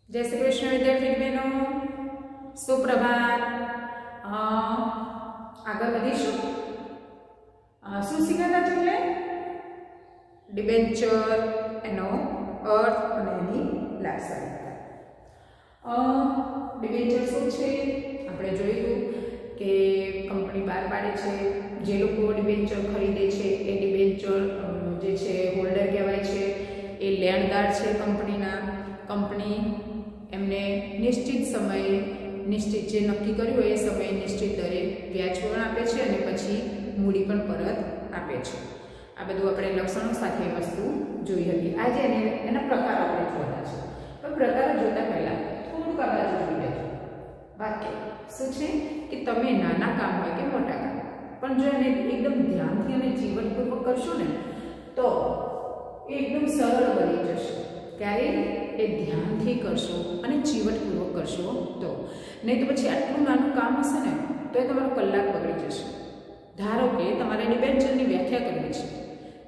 जय श्री कृष्ण विद्यार्थी बहनों, सुप्रभात। आगे बढ़ीशू शू शीख्या तुमने डिबेन्चर एनो अर्थ અને એની લાક્ષણિકતા। डिबेन्चर શું છે આપણે જોયું કે કંપની બહાર પાડે છે, જે લોકો ડિબેન્ચર ખરીદે છે એ ડિબેન્ચર જે છે હોલ્ડર કહેવાય છે, એ લેણદાર છે કંપનીના। કંપની એમને નિશ્ચિત સમયે નિશ્ચિત જે નક્કી કર્યું હોય એ સમયે નિશ્ચિત દરે વ્યાજ પણ આપે છે અને પછી મૂડી પણ પરત આપે છે। આ બધું આપણે લક્ષણો સાથે વસ્તુ જોઈ હતી। આજે એના પ્રકારો આપણે જોવાના છે, પણ પ્રકારો જોતા પહેલા થોડુંક આ બાજુ જોઈ લેજો। વાક્ય શું છે કે તમે નાના કામ હોય કે મોટા કામ, પણ જો એને એકદમ ધ્યાનથી અને જીવનપૂર્વક કરશો ને તો એ એકદમ સરળ બની જશે। ક્યારે એ ધ્યાનથી કરશો અને જીવનપૂર્વક કરશો તો, નહીં તો પછી આટલું નાનું કામ હશે ને તો એ તમારો કલાક બગડી જશે। ધારો કે તમારે ડિબેન્ચરની વ્યાખ્યા કરવી છે,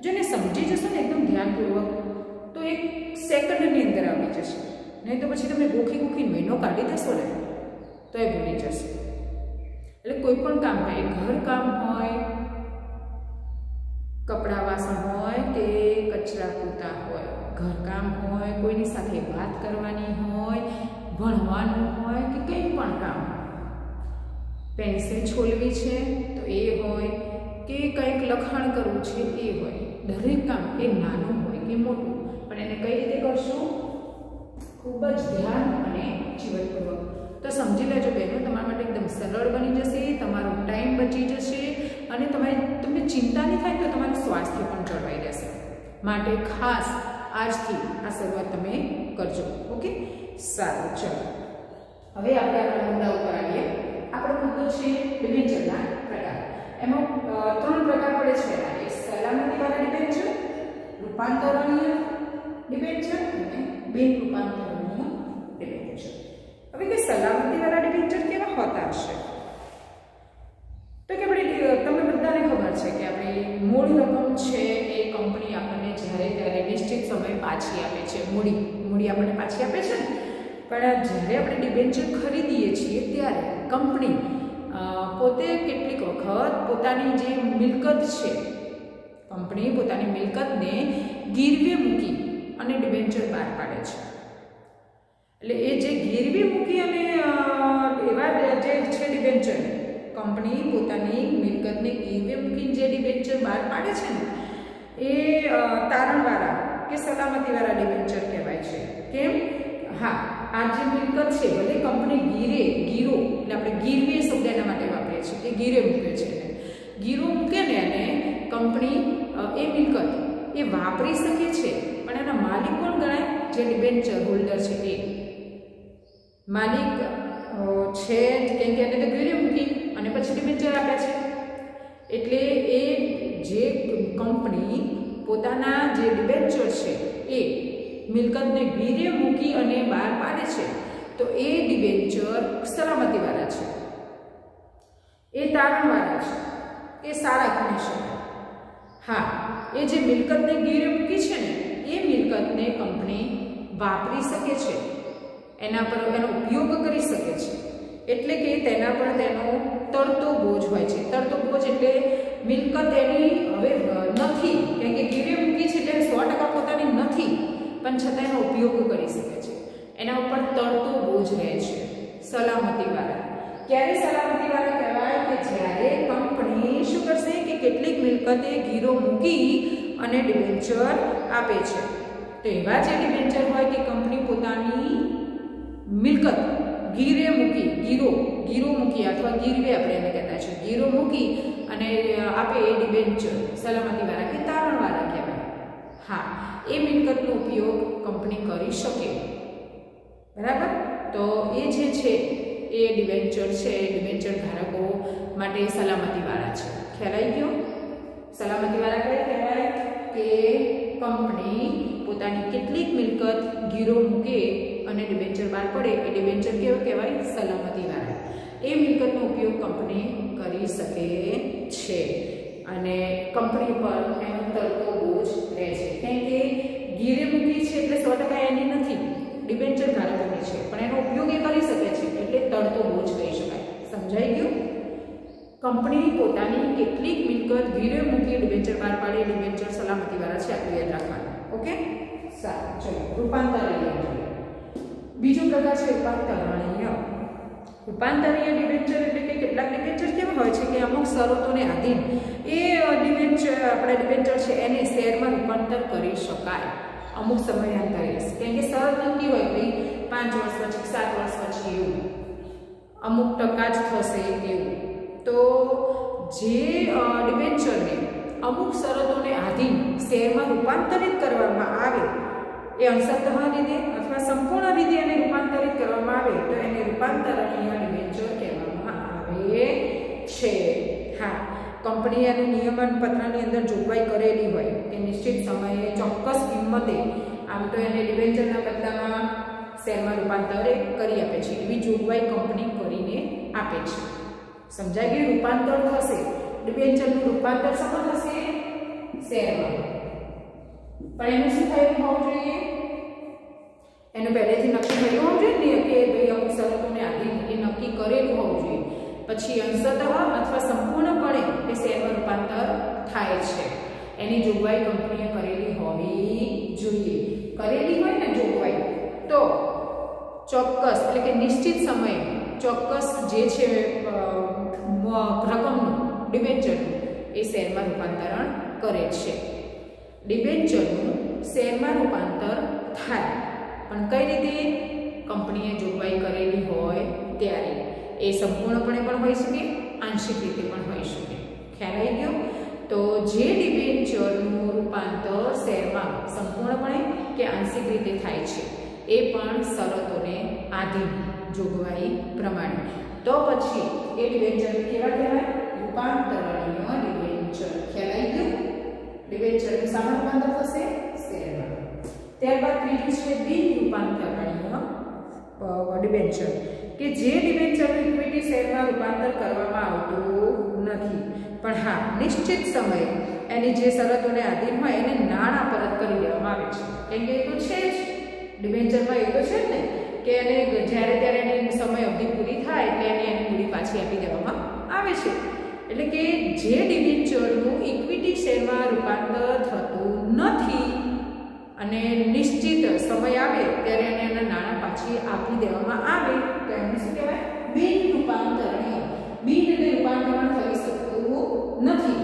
જો એને સમજી જશો ને એકદમ ધ્યાનપૂર્વક તો એક સેકન્ડની અંદર આવી જશે, નહીં તો પછી તમે ગોખી મહિનો કાઢી દેશો ને તો એ ભૂલી જશે। એટલે કોઈ પણ કામ હોય, ઘર કામ હોય, કપડાં વાસણ હોય કે કચરા પોતા હોય, ઘરકામ હોય, કોઈની સાથે વાત કરવાની હોય, ભણવાનું હોય કે કંઈ પણ કામ હોય, પેન્સિલ છોલવી છે તો એ હોય કે કંઈક લખાણ કરવું છે એ હોય, દરેક કામ એ નાનું હોય કે મોટું, પણ એને કઈ રીતે કરશું? ખૂબ જ ધ્યાન અને જીવનપૂર્વક। તો સમજી લેજો બહેનો, તમારા માટે એકદમ સરળ બની જશે, તમારો ટાઈમ બચી જશે અને તમને ચિંતા નહીં થાય તો તમારું સ્વાસ્થ્ય પણ જળવાઈ રહેશે। માટે ખાસ આજથી આ શરૂઆત તમે કરજો। ઓકે, સારું, ચલો હવે આપણે આપણા મુદ્દા ઉપર આવીએ। આપણો મુદ્દો છે ડિબેન્ચરના પ્રકાર। એમાં 3 પ્રકાર પડે છે, એક સલામતીવાળા ડિબેન્ચર, રૂપાંતરણીય ડિબેન્ચર અને બિન રૂપાંતરણીય ડિબેન્ચર। હવે કે સલામતીવાળા ડિબેન્ચર કેવા હોતા હશે? તો કે તમને બધાને ખબર છે કે આપણી મૂળ રકમ છે એ કંપની આપણને જ્યારે નિશ્ચિત સમય પાછી આપે છે, મૂડી આપણને પાછી આપે છે ને, પણ જ્યારે આપણે ડિબેન્ચર ખરીદીએ છીએ ત્યારે કંપની પોતે કેટલીક વખત પોતાની જે મિલકત છે, કંપની પોતાની મિલકતને ગીરવે મૂકી અને ડિબેન્ચર બહાર પાડે છે। એટલે એ જે ગીરવે મૂકી અને એવા જે છે ડિબેન્ચર, કંપની પોતાની મિલકતને ગીરવે મૂકીને જે ડિબેન્ચર બહાર પાડે છે ને એ તારણવાળા કે સલામતીવાળા ડિબેન્ચર કહેવાય છે। કેમ? હા, આ જે મિલકત છે ભલે કંપની ગીરો એટલે આપણે ગીરવે શબ્દ એના માટે વાપરીએ છીએ કે ગીરે મૂકે છે, ગીરો મૂકે ને અને કંપની એ મિલકત એ વાપરી શકે છે, પણ એના માલિક કોણ ગણાય? જે ડિબેન્ચર હોલ્ડર છે એ માલિક છે, કેમ કે એને તો ગીરે મૂકી અને પછી ડિબેન્ચર આપે છે। એટલે એ જે કંપની પોતાના જે ડિબેન્ચર છે એ મિલકતને ગીરે મૂકી અને બહાર પાડે છે તો એ ડિબેન્ચર સલામતીવાળા છે, એ તારણવાળા છે, એ સારા ગણી શકાય। હા, એ જે મિલકતને ગીરે મૂકી છે ને એ મિલકતને કંપની વાપરી શકે છે, એના પર એનો ઉપયોગ કરી શકે છે, એટલે કે તેના પર તેનો તરતો બોજ હોય છે। તરતો બોજ એટલે મિલકત એની હવે નથી, કેમ કે ગીરે મૂકી છે એટલે 100% પોતાની નથી, પણ છતાં એનો ઉપયોગ કરી શકે છે, એના ઉપર તરતો બોજ રહે છે। સલામતીવાળા ક્યારે સલામતીવાળા કહેવાય? કે જ્યારે કંપની શું કરશે કે કેટલીક મિલકતે ગીરો મૂકી અને ડિબેન્ચર આપે છે, તો એવા જે ડિબેન્ચર હોય કે કંપની પોતાની મિલકત ગીરે મૂકી, ગીરો મૂકી અથવા ગીરવે આપણે એને કહેતા છે, ગીરો મૂકી અને આપે એ ડિબેન્ચર સલામતીવાળા કે તારણવાળા કહેવાય। હા, એ મિલકતનો ઉપયોગ કંપની કરી શકે, બરાબર? તો એ જે છે એ ડિબેન્ચર છે, ડિબેન્ચર ધારકો માટે સલામતીવાળા છે। ખ્યાલ આવી ગયો? સલામતીવાળા કયા કહેવાય? કે કંપની પોતાની કેટલીક મિલકત ગીરો મૂકે અને ડિબેન્ચર બહાર પડે એ ડિબેન્ચર કેવા કહેવાય? સલામતીવાળા। એ મિલકતનો ઉપયોગ કંપની કરી શકે છે અને કંપની પર એનો તરતો બોજ રહે છે, કેમ કે ગીરે મૂકી છે એટલે 100% એની નથી, ડિબેન્ચર ધારકોની છે, કંપની પોતાની કેટલીક મિલકત ગીરે મૂકી ડિબેન્ચર બહાર પાડે, ડિબેન્ચર સલામતીવાળા છે, આટલું યાદ રાખવાનું. ઓકે, સારું. ચલો, રૂપાંતરીય. બીજો પ્રકાર છે રૂપાંતરણીય. રૂપાંતરીય ડિબેન્ચર એટલે કે કેટલાક ડિબેન્ચર કેવા હોય છે કે અમુક શરતોને આધીન એ ડિબેન્ચર છે એને શેરમાં રૂપાંતર કરી શકાય અમુક સમયાંતરે. કેમ કે શરત નક્કી હોય ભાઈ 5 વર્ષ પછી, 7 વર્ષ પછી, એવું અમુક ટકા જ થશે એવું. તો જે ડિબેન્ચરને અમુક શરતોને આધીન શેરમાં રૂપાંતરિત કરવામાં આવે એ અંશતઃ રીતે અથવા સંપૂર્ણ રીતે એને રૂપાંતરિત કરવામાં આવે તો એને રૂપાંતરણીય ડિબેન્ચર કહેવામાં આવે છે. હા, કંપની એનું નિયમન પત્રની અંદર જોગવાઈ કરેલી હોય કે નિશ્ચિત સમયે ચોક્કસ કિંમતે આમ તો એને ડિબેન્ચરના બદલામાં શેરમાં રૂપાંતર કરી આપે છે, એવી જોગવાઈ કંપની કરીને આપે છે. સમજાય કે રૂપાંતર થશે, ડિબેન્ચરનું રૂપાંતર શેમાં થશે? શેરમાં. પણ એનું શું થયેલું હોવું જોઈએ? એનું પહેલેથી નક્કી થયેલું હોવું જોઈએ ને કે ભાઈ અમુક શરતોને આધીન એ નક્કી કરેલું હોવું જોઈએ. પછી અંશતઃ અથવા સંપૂર્ણપણે એ શેરમાં રૂપાંતર થાય છે એની જોગવાઈ કંપનીએ કરેલી હોવી જોઈએ. કરેલી હોય ને જોગવાઈ તો ચોક્કસ એટલે કે નિશ્ચિત સમયે ચોક્કસ જે છે રકમનું ડિબેન્ચરનું એ શેરમાં રૂપાંતરણ કરે છે. ડિબેન્ચરનું શેરમાં રૂપાંતર થાય પણ કઈ રીતે? કંપનીએ જોગવાઈ કરેલી હોય ત્યારે. એ સંપૂર્ણપણે પણ હોઈ શકે, આંશિક રીતે પણ હોઈ શકે. ખ્યાલ આવી ગયો? તો જે ડિબેન્ચરનું રૂપાંતર શેરમાં સંપૂર્ણપણે કે આંશિક રીતે થાય છે એ પણ શરતોને આધીન જોગવાઈ પ્રમાણે, તો પછી એ ડિબેન્ચર કેવા કહેવાય? રૂપાંતરણીય ડિબેન્ચર. ખ્યાલ આવી ગયો? ડિબેન્ચરનું શામાં રૂપાંતર થશે? શેરમાં. ત્યારબાદ ત્રીજું છે બિન રૂપાંતરણીય ડિબેન્ચર, કે જે ડિબેન્ચરનું ઇક્વિટી શેરમાં રૂપાંતર કરવામાં આવતું નથી પણ હા નિશ્ચિત સમયે એની જે શરતોને આધીન હોય એને નાણાં પરત કરી દેવામાં આવે છે. કેમ કે એ તો છે જ ડિબેન્ચરમાં, એ તો છે જ ને કે એને જ્યારે ત્યારે એની સમય અવધિ પૂરી થાય એટલે એને એની મૂડી પાછી આપી દેવામાં આવે છે. એટલે કે જે ડિબેન્ચરનું ઇક્વિટી શેરમાં રૂપાંતર થતું નથી અને નિશ્ચિત સમય આવે ત્યારે એને એના નાણાં પાછી આપી દેવામાં આવે તો એને શું કહેવાય? બિન રૂપાંતરણીય. બિન એટલે રૂપાંતરણ થઈ શકતું નથી.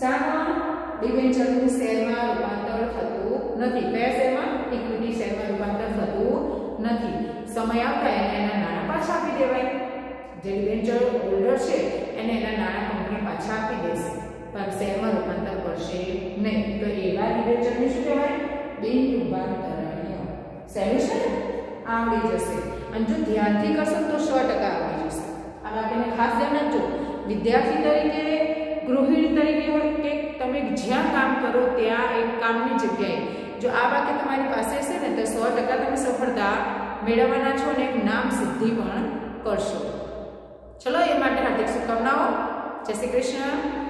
શામાં? ડિબેન્ચરનું શેરમાં રૂપાંતર થતું નથી. કયા શેરમાં? ઇક્વિટી શેરમાં રૂપાંતર થતું નથી. સમય આવતા એને એના નાણાં પાછા આપી દેવાય. જે ડિબેન્ચર હોલ્ડર છે એને એના નાણાં કંપની પાછા આપી દેશે પણ શેરમાં રૂપાંતર કરશે નહીં. તો એવા ડિબેન્ચરને શું કહેવાય? બિન રૂપાંતરણીય. સહેલું છે ને? આવડી જશે. અને જો ધ્યાનથી કરશો તો 100% આવડી જશે. આ વાક્યને ખાસ ધ્યાન રાખજો. વિદ્યાર્થી તરીકે, ગૃહિણી તરીકે હોય કે તમે જ્યાં કામ કરો ત્યાં એક કામની જગ્યાએ જો આ વાક્ય તમારી પાસે હશે ને તો 100% તમે સફળતા મેળવવાના છો અને એક નામ સિદ્ધિ પણ કરશો. ચલો, એ માટે હાર્દિક શુભકામનાઓ. જય શ્રી કૃષ્ણ.